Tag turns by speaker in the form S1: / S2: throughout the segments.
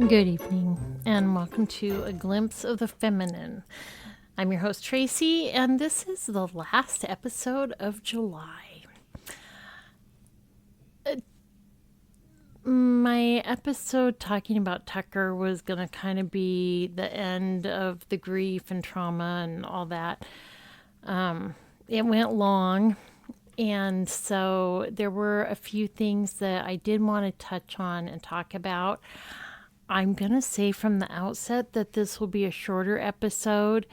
S1: Good evening, and welcome to A Glimpse of the Feminine. I'm your host, Tracy, and this is the last episode of July. My episode talking about Tucker was going to kind of be the end of the grief and trauma and all that. It went long, and so there were a few things that I did want to touch on and talk about. I'm going to say from the outset that this will be a shorter episode.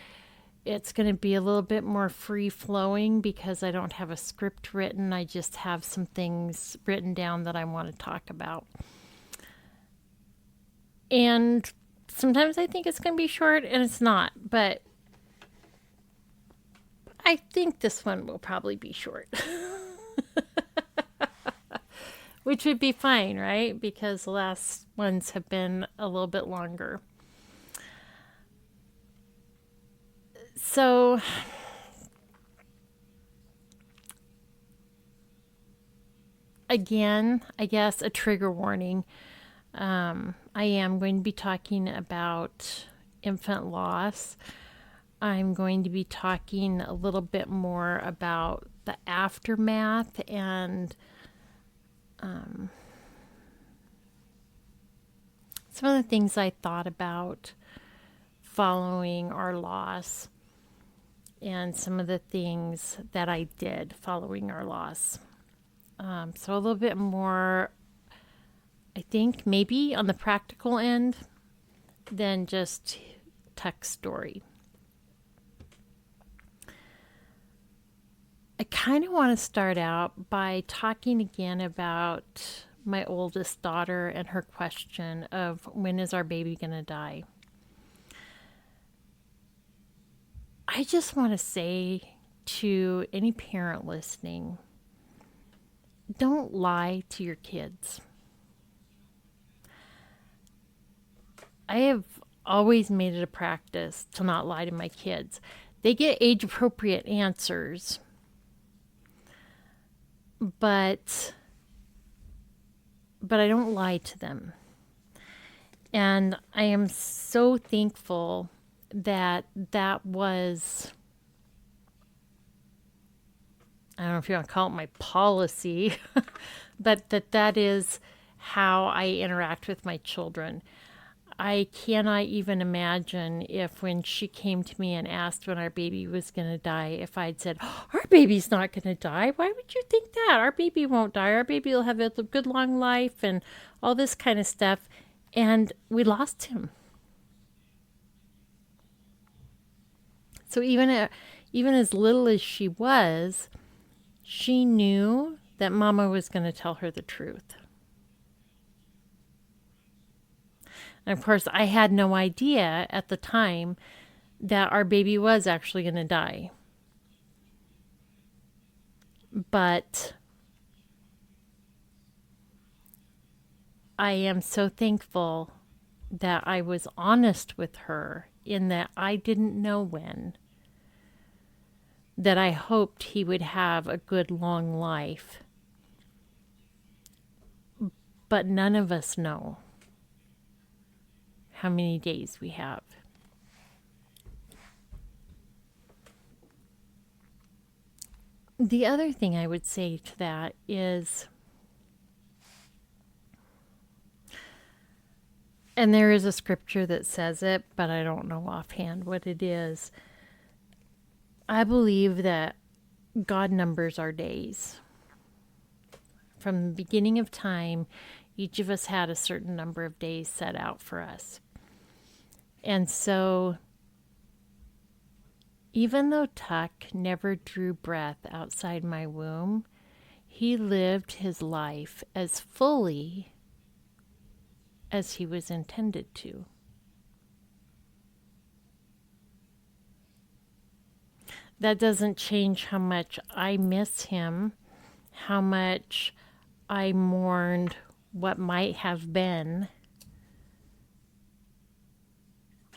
S1: It's going to be a little bit more free flowing because I don't have a script written. I just have some things written down that I want to talk about. And sometimes I think it's going to be short and it's not, but I think this one will probably be short. Which would be fine, right? Because the last ones have been a little bit longer. So, again, I guess a trigger warning. I am going to be talking about infant loss. I'm going to be talking a little bit more about the aftermath and some of the things I thought about following our loss and some of the things that I did following our loss. So a little bit more, I think, maybe on the practical end than just text story. I kind of want to start out by talking again about my oldest daughter and her question of when is our baby going to die? I just want to say to any parent listening, don't lie to your kids. I have always made it a practice to not lie to my kids. They get age appropriate answers, but I don't lie to them. And I am so thankful that was, I don't know if you want to call it my policy, but that is how I interact with my children. I cannot even imagine if when she came to me and asked when our baby was going to die, if I'd said, oh, our baby's not going to die. Why would you think that? Our baby won't die. Our baby will have a good long life and all this kind of stuff. And we lost him. So even as little as she was, she knew that Mama was going to tell her the truth. And of course, I had no idea at the time that our baby was actually going to die. But I am so thankful that I was honest with her in that I didn't know when. That I hoped he would have a good long life. But none of us know how many days we have. The other thing I would say to that is, and there is a scripture that says it, but I don't know offhand what it is. I believe that God numbers our days. From the beginning of time, each of us had a certain number of days set out for us. And so, even though Tuck never drew breath outside my womb, he lived his life as fully as he was intended to. That doesn't change how much I miss him, how much I mourned what might have been,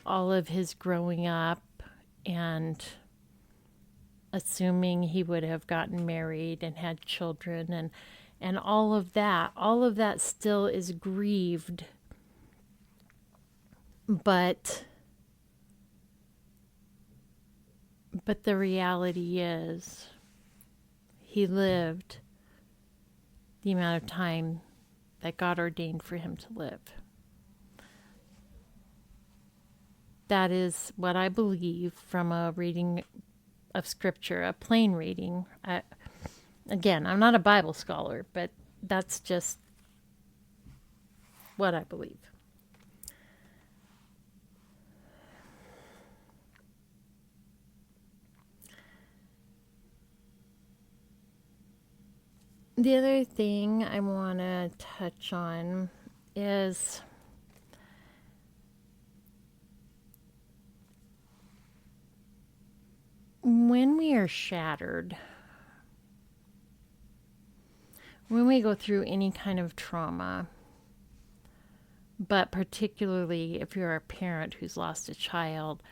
S1: all of his growing up and assuming he would have gotten married and had children and all of that still is grieved But the reality is he lived the amount of time that God ordained for him to live. That is what I believe from a reading of scripture, a plain reading. Again, I'm not a Bible scholar, but that's just what I believe. The other thing I want to touch on is when we are shattered, when we go through any kind of trauma, but particularly if you're a parent who's lost a child,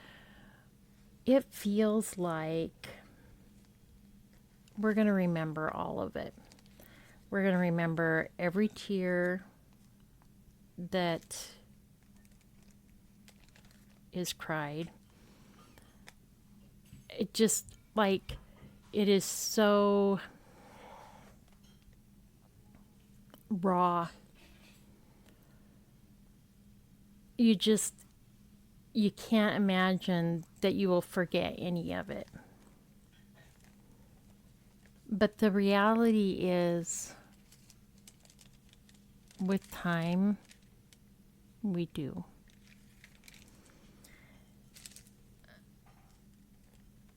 S1: it feels like we're going to remember all of it. We're going to remember every tear that is cried. It just like, it is so raw. You can't imagine that you will forget any of it. But the reality is, with time, we do.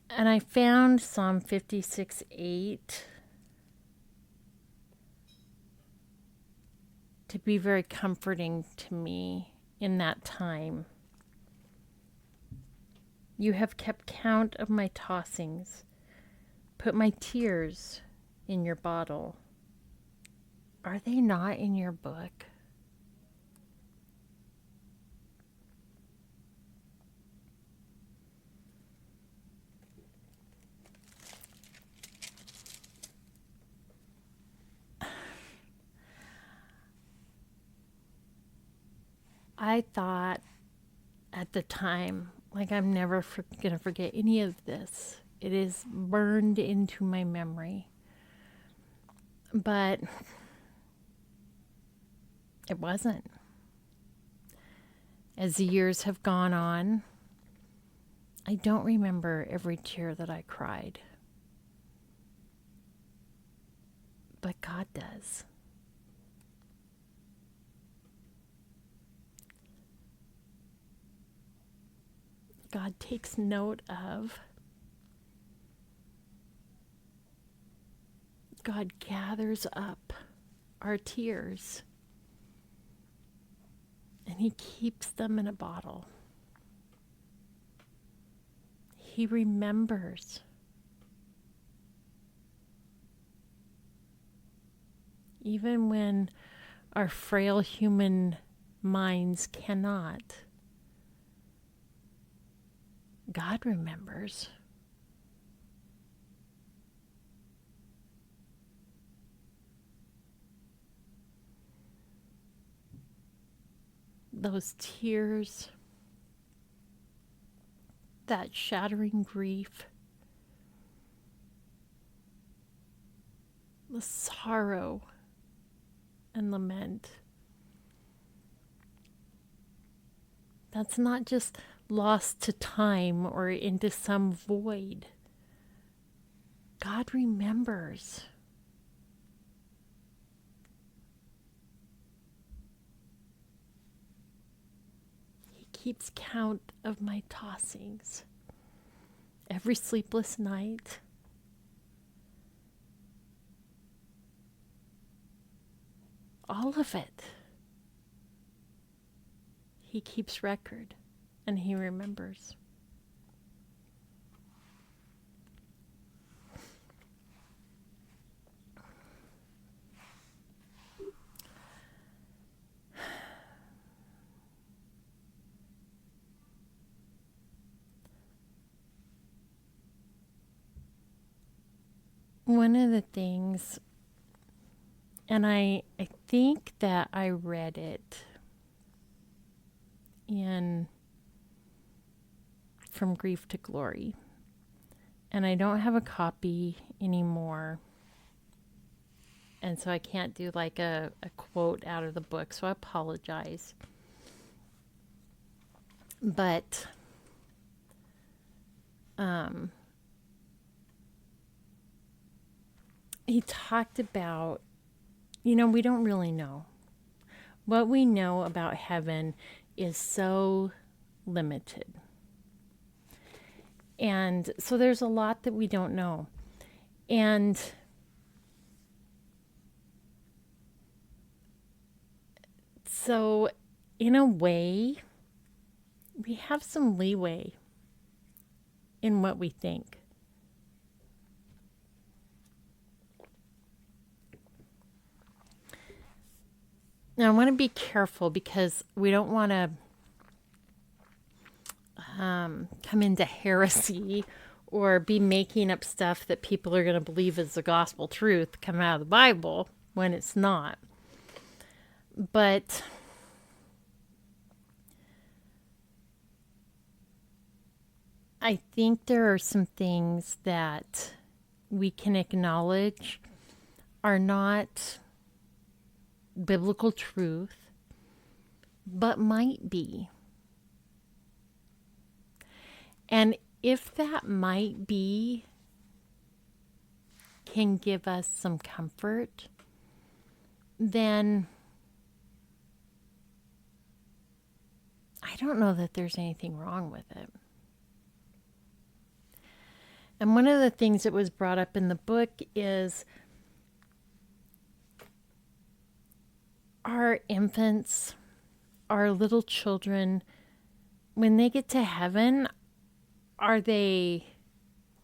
S1: And I found Psalm 56:8 to be very comforting to me in that time. You have kept count of my tossings, put my tears in your bottle. Are they not in your book? I thought at the time, like, I'm never going to forget any of this. It is burned into my memory. But it wasn't. As the years have gone on, I don't remember every tear that I cried. But God does. God takes note of. God gathers up our tears and He keeps them in a bottle. He remembers. Even when our frail human minds cannot, God remembers. Those tears, that shattering grief, the sorrow and lament. That's not just lost to time or into some void. God remembers. He keeps count of my tossings. Every sleepless night. All of it. He keeps record and He remembers. One of the things, and I think that I read it in From Grief to Glory. And I don't have a copy anymore. And so I can't do like a quote out of the book, so I apologize. But he talked about, we don't really know. What we know about heaven is so limited. And so there's a lot that we don't know. And so in a way, we have some leeway in what we think. Now, I want to be careful because we don't want to come into heresy or be making up stuff that people are going to believe is the gospel truth coming out of the Bible when it's not. But I think there are some things that we can acknowledge are not biblical truth, but might be. And if that might be can give us some comfort, then I don't know that there's anything wrong with it. And one of the things that was brought up in the book is our infants, our little children, when they get to heaven, are they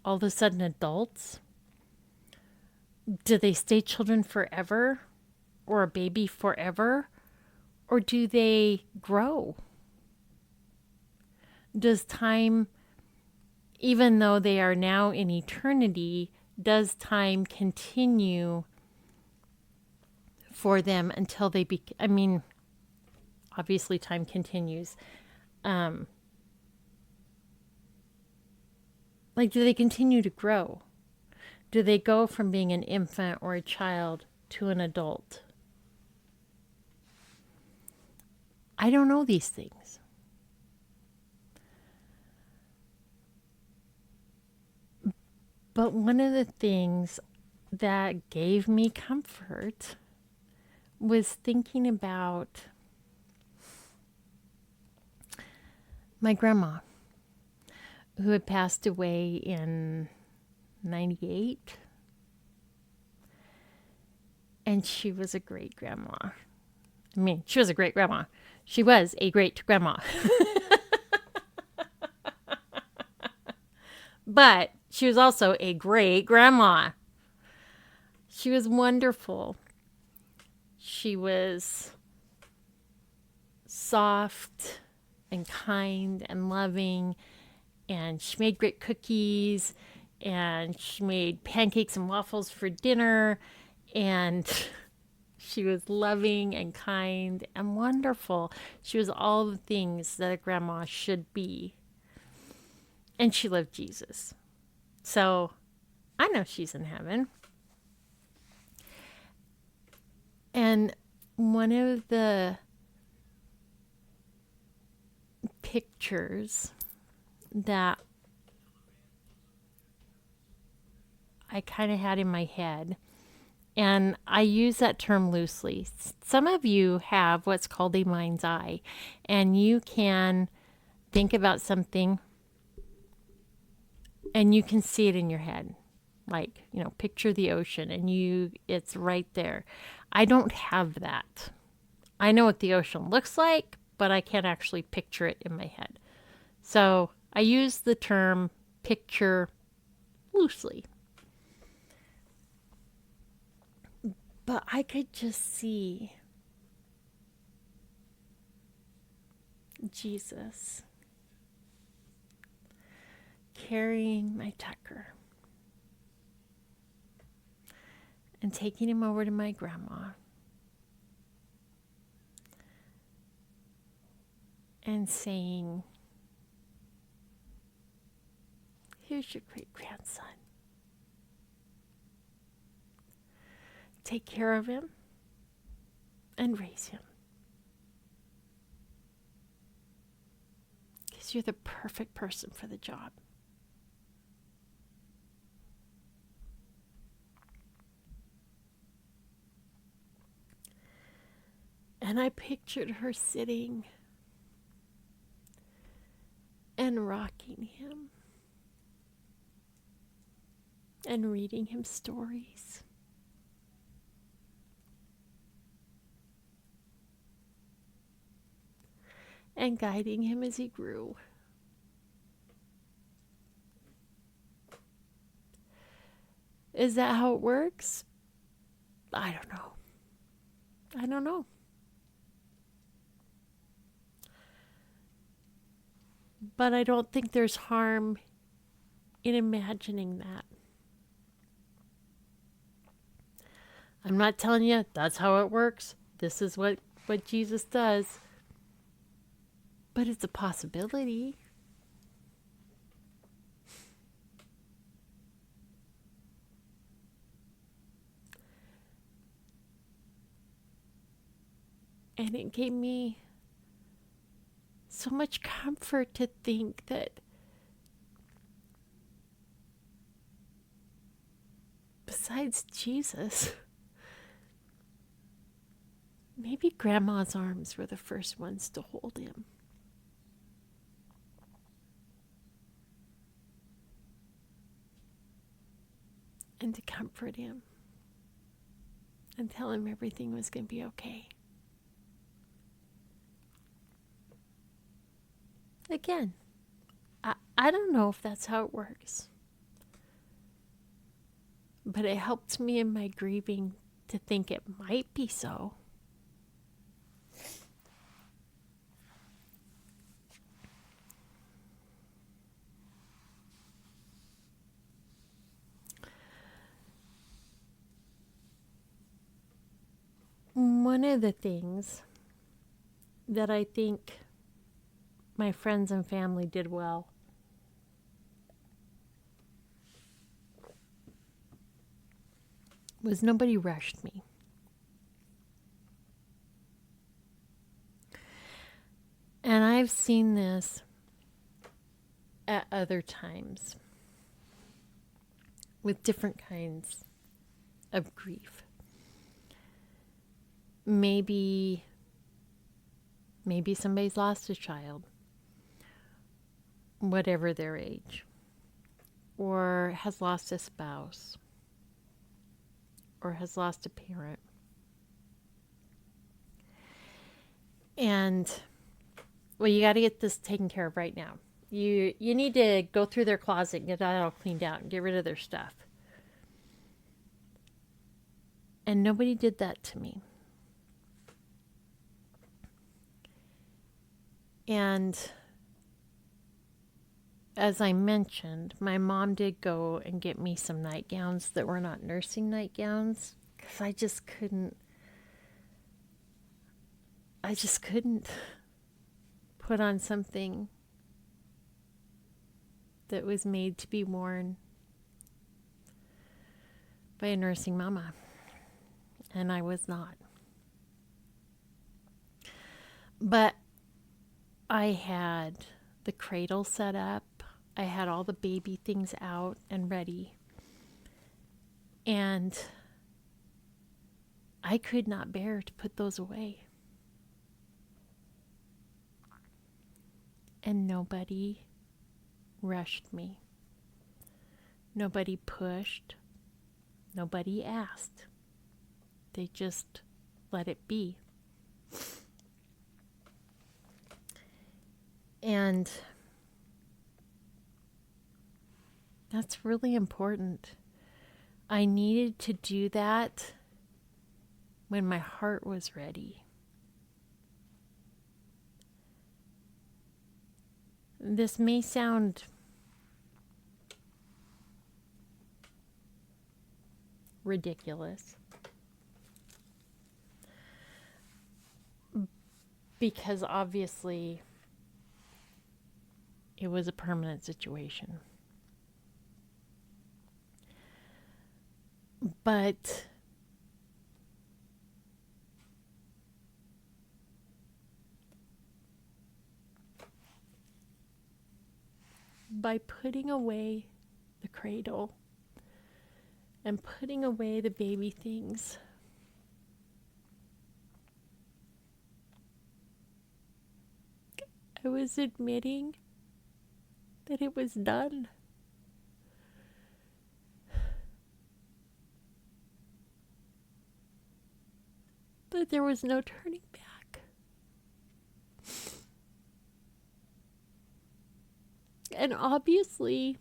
S1: all of a sudden adults? Do they stay children forever or a baby forever? Or do they grow? Does time, even though they are now in eternity, does time continue for them until they obviously time continues. Do they continue to grow? Do they go from being an infant or a child to an adult? I don't know these things. But one of the things that gave me comfort was thinking about my grandma, who had passed away in 98. And she was a great grandma. She was a great grandma. She was a great grandma. But she was also a great grandma. She was wonderful. She was soft and kind and loving, and she made great cookies, and she made pancakes and waffles for dinner, and she was loving and kind and wonderful. She was all the things that a grandma should be. And she loved Jesus. So I know she's in heaven. And one of the pictures that I kind of had in my head, and I use that term loosely. Some of you have what's called a mind's eye, and you can think about something and you can see it in your head. Picture the ocean and it's right there. I don't have that. I know what the ocean looks like, but I can't actually picture it in my head. So I use the term picture loosely. But I could just see Jesus carrying my Tucker and taking him over to my grandma and saying, here's your great grandson. Take care of him and raise him. Because you're the perfect person for the job. And I pictured her sitting and rocking him and reading him stories. And guiding him as he grew. Is that how it works? I don't know. I don't know. But I don't think there's harm in imagining that. I'm not telling you that's how it works. This is what Jesus does. But it's a possibility. And it gave me so much comfort to think that besides Jesus, maybe Grandma's arms were the first ones to hold him. And to comfort him. And tell him everything was going to be okay. Again, I don't know if that's how it works. But it helped me in my grieving to think it might be so. One of the things that I think my friends and family did well was nobody rushed me. And I've seen this at other times with different kinds of grief. Maybe somebody's lost a child, whatever their age, or has lost a spouse, or has lost a parent. And, well, you got to get this taken care of right now. You need to go through their closet and get that all cleaned out and get rid of their stuff. And nobody did that to me. And as I mentioned, my mom did go and get me some nightgowns that were not nursing nightgowns because I just couldn't put on something that was made to be worn by a nursing mama. And I was not. But I had the cradle set up. I had all the baby things out and ready. And I could not bear to put those away. And nobody rushed me. Nobody pushed. Nobody asked. They just let it be. And that's really important. I needed to do that when my heart was ready. This may sound ridiculous, because obviously it was a permanent situation. But by putting away the cradle and putting away the baby things, I was admitting that it was done. That there was no turning back. And obviously,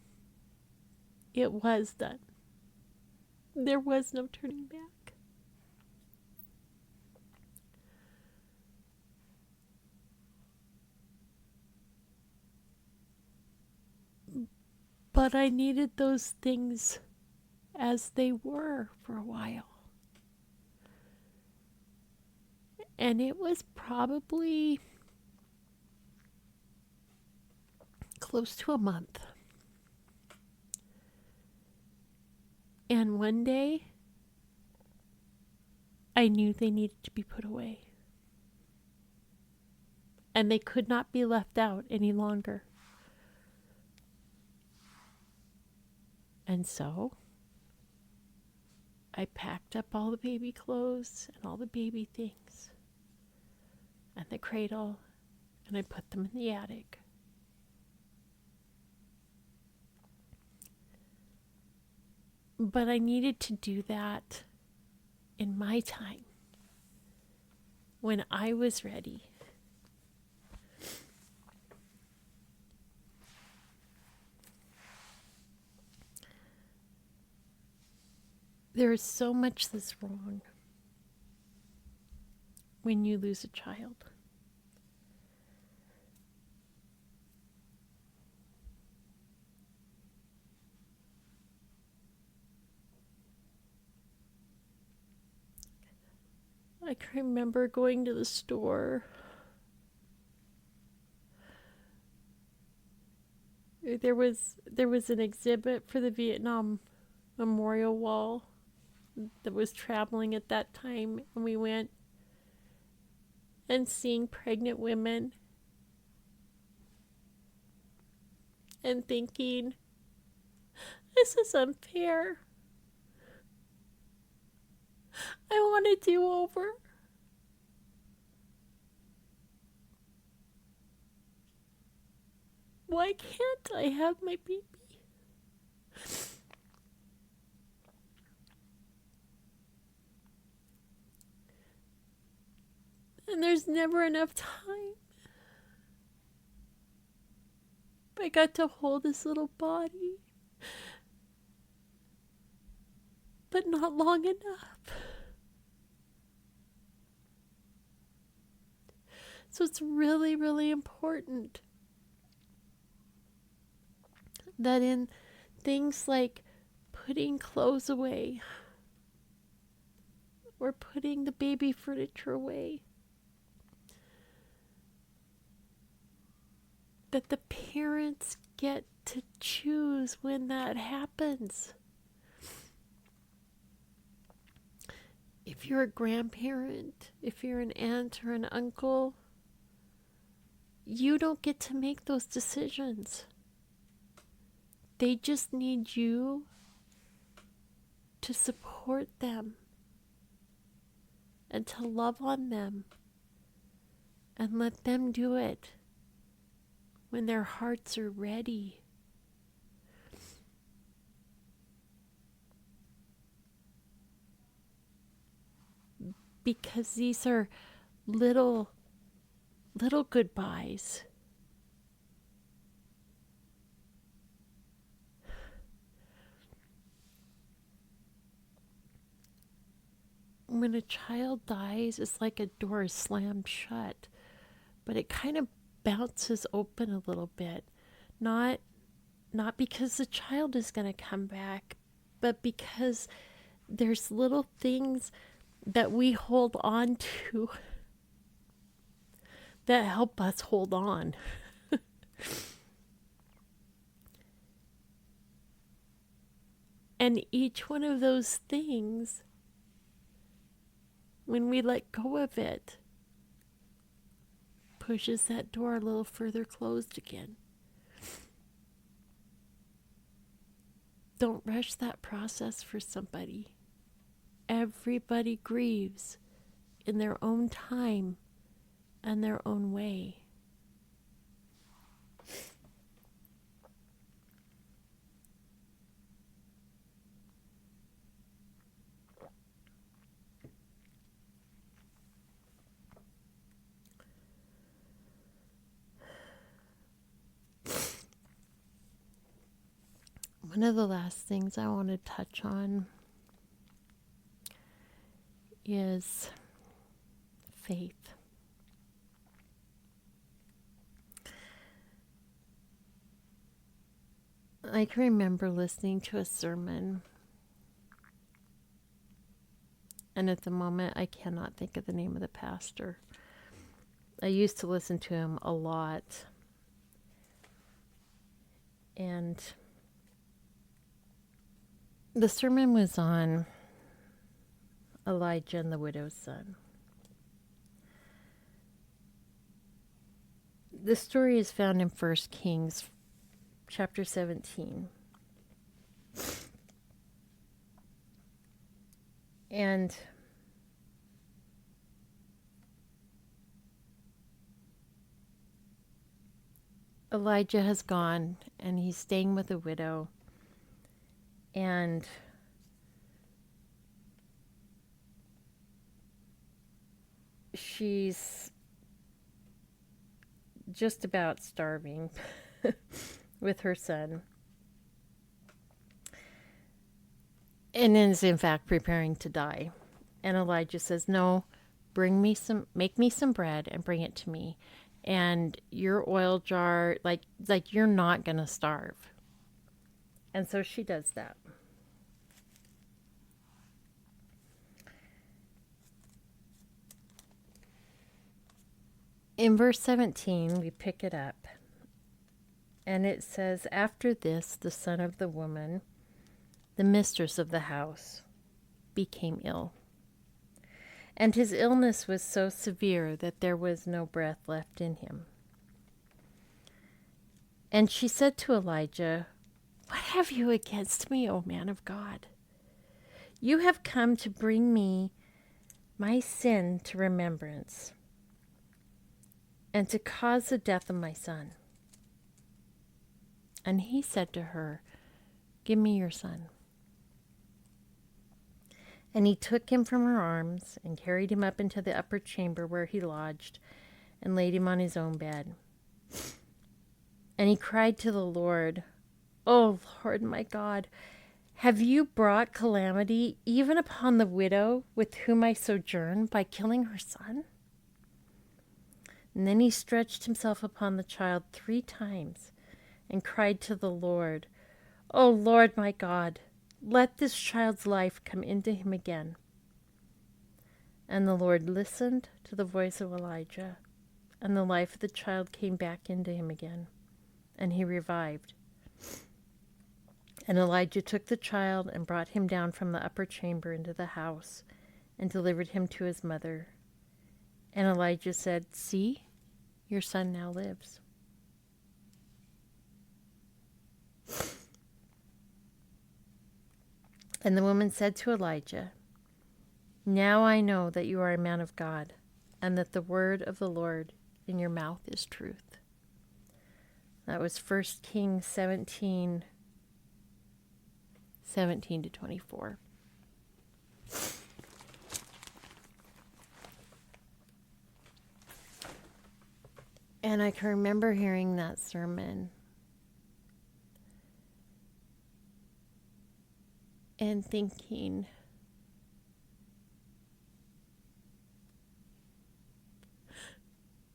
S1: it was done. There was no turning back. But I needed those things as they were for a while. And it was probably close to a month. And one day, I knew they needed to be put away. And they could not be left out any longer. And so, I packed up all the baby clothes and all the baby things and the cradle, and I put them in the attic. But I needed to do that in my time, when I was ready. There is so much that's wrong when you lose a child. I can remember going to the store. There was an exhibit for the Vietnam Memorial Wall that was traveling at that time, and we went and seeing pregnant women and thinking, this is unfair. I want a do-over. Why can't I have my baby? And there's never enough time. I got to hold this little body, but not long enough. So it's really, really important that in things like putting clothes away or putting the baby furniture away, that the parents get to choose when that happens. If you're a grandparent, if you're an aunt or an uncle, you don't get to make those decisions. They just need you to support them and to love on them and let them do it when their hearts are ready. Because these are little goodbyes. When a child dies, it's like a door is slammed shut, but it kind of bounces open a little bit. Not because the child is going to come back, but because there's little things that we hold on to that help us hold on.
S2: And each one of those things, when we let go of it, pushes that door a little further closed again. Don't rush that process for somebody. Everybody grieves in their own time and their own way.
S1: One of the last things I want to touch on is faith. I can remember listening to a sermon, and at the moment I cannot think of the name of the pastor. I used to listen to him a lot, and the sermon was on Elijah and the widow's son. The story is found in 1 Kings chapter 17. And Elijah has gone and he's staying with a widow. And she's just about starving with her son. And is in fact preparing to die. And Elijah says, "No, make me some bread and bring it to me. And your oil jar, like you're not going to starve." And so she does that. In verse 17, we pick it up. And it says, "After this, the son of the woman, the mistress of the house, became ill. And his illness was so severe that there was no breath left in him. And she said to Elijah, 'What have you against me, O man of God? You have come to bring me my sin to remembrance and to cause the death of my son.' And he said to her, 'Give me your son.' And he took him from her arms and carried him up into the upper chamber where he lodged and laid him on his own bed. And he cried to the Lord, 'O Lord, my God, have you brought calamity even upon the widow with whom I sojourn by killing her son?' And then he stretched himself upon the child 3 times and cried to the Lord, 'O Lord, my God, let this child's life come into him again.' And the Lord listened to the voice of Elijah, and the life of the child came back into him again, and he revived. And Elijah took the child and brought him down from the upper chamber into the house and delivered him to his mother. And Elijah said, 'See, your son now lives.' And the woman said to Elijah, 'Now I know that you are a man of God, and that the word of the Lord in your mouth is truth.'" That was 1 Kings 17 to 24. And I can remember hearing that sermon and thinking,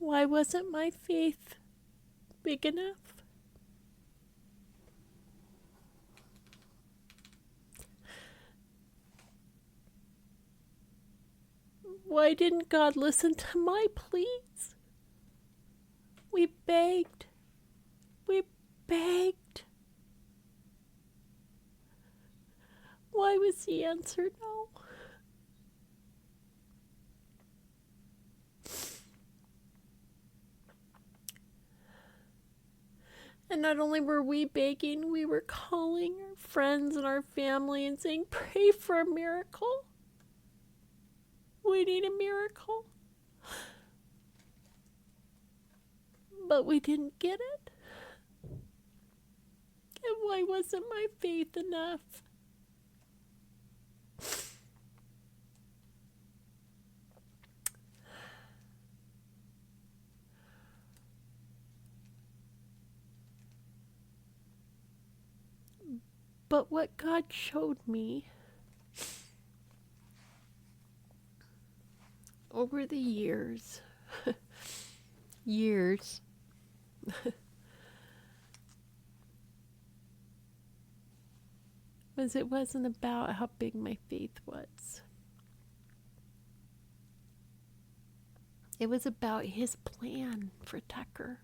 S2: Why wasn't my faith big enough? Why didn't God listen to my pleas? We begged. We begged. was the answer no. And not only were we begging, we were calling our friends and our family and saying, pray for a miracle. We need a miracle. But we didn't get it. And why wasn't my faith enough? But what God showed me over the years, was it wasn't about how big my faith was. It was about his plan for Tucker.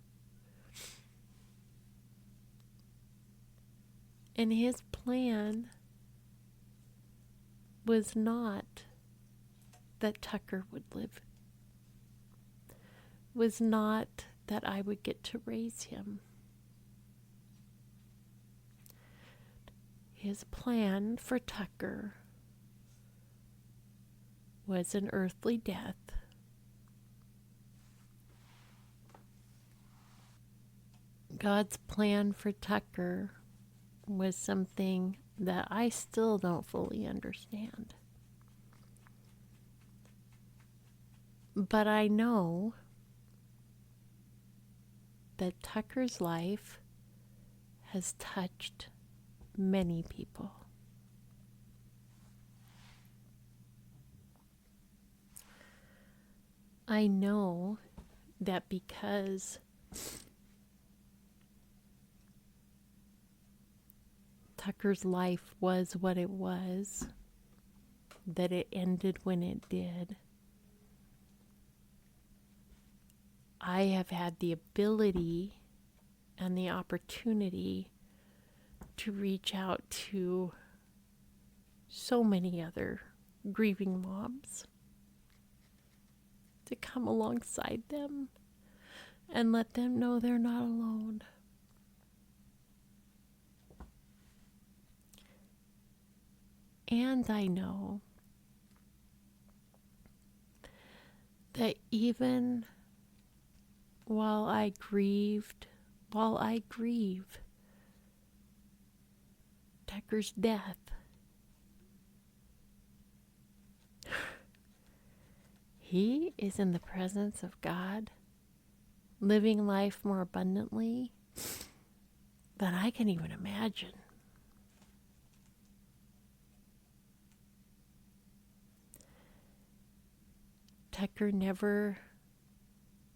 S2: And his plan was not that Tucker would live, was not that I would get to raise him. His plan for Tucker was an earthly death. God's plan for Tucker was something that I still don't fully understand. But I know that Tucker's life has touched many people. I know that because Tucker's life was what it was, that it ended when it did. I have had the ability and the opportunity to reach out to so many other grieving moms, to come alongside them and let them know they're not alone. And I know that even while I grieve Tucker's death, he is in the presence of God, living life more abundantly than I can even imagine. Tucker never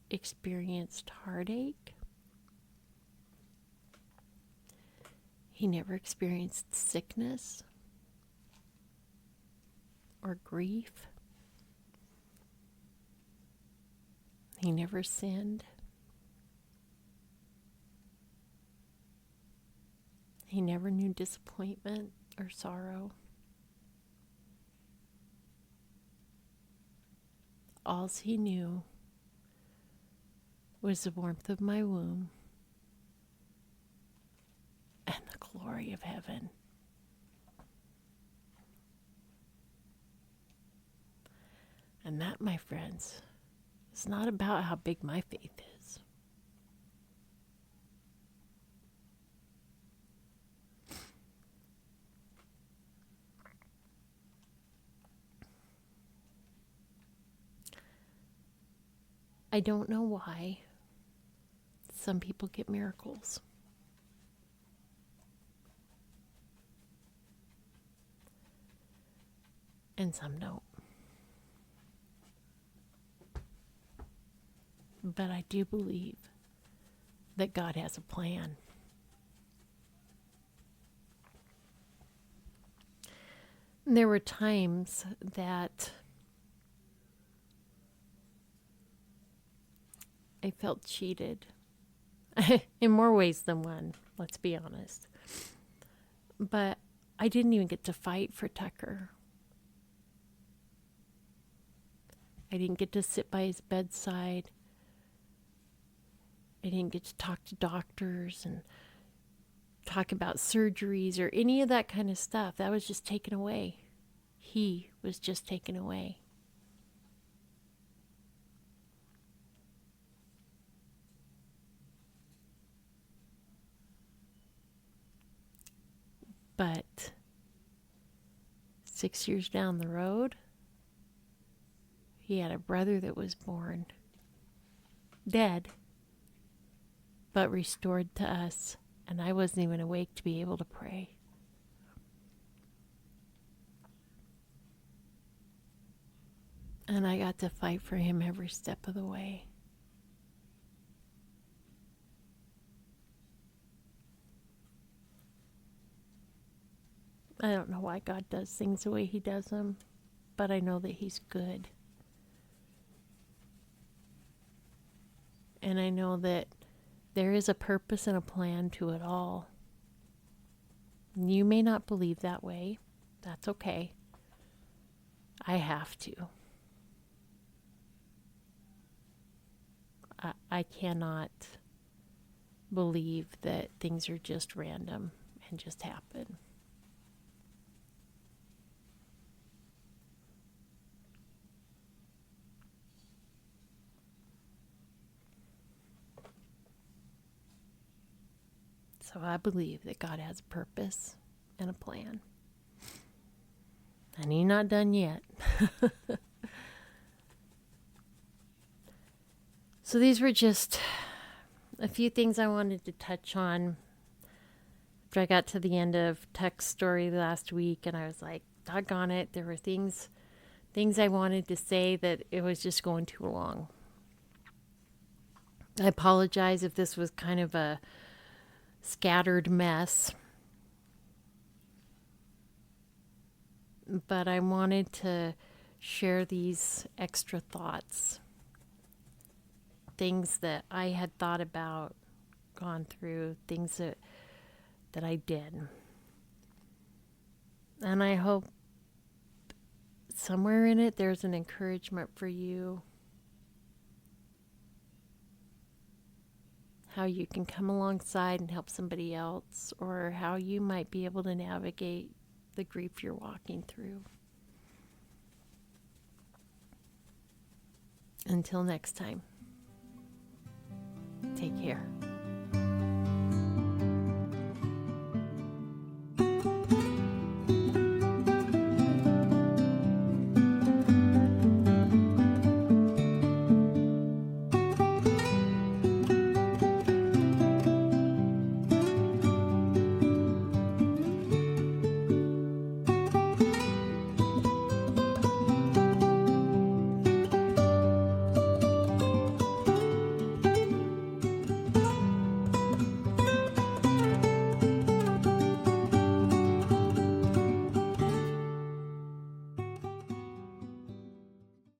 S2: experienced heartache. He never experienced sickness or grief. He never sinned. He never knew disappointment or sorrow. All he knew was the warmth of my womb and the glory of heaven. And that, my friends, is not about how big my faith is. I don't know why some people get miracles. And some don't. But I do believe that God has a plan. There were times that I felt cheated. In more ways than one, let's be honest. But
S1: I didn't even get to fight for Tucker. I didn't get to sit by his bedside. I didn't get to talk to doctors and talk about surgeries or any of that kind of stuff. That was just taken away. He was just taken away. But 6 years down the road, he had a brother that was born dead, but restored to us. And I wasn't even awake to be able to pray. And I got to fight for him every step of the way. I don't know why God does things the way he does them, but I know that he's good. And I know that there is a purpose and a plan to it all. You may not believe that way. That's okay. I have to. I cannot believe that things are just random and just happen. So I believe that God has a purpose and a plan. And he's not done yet. So these were just a few things I wanted to touch on after I got to the end of Tech's story last week, and I was like, doggone it, there were things I wanted to say that it was just going too long. I apologize if this was kind of a scattered mess, but I wanted to share these extra thoughts, things that I had thought about, gone through, things that I did. And I hope somewhere in it there's an encouragement for you, how you can come alongside and help somebody else, or how you might be able to navigate the grief you're walking through. Until next time.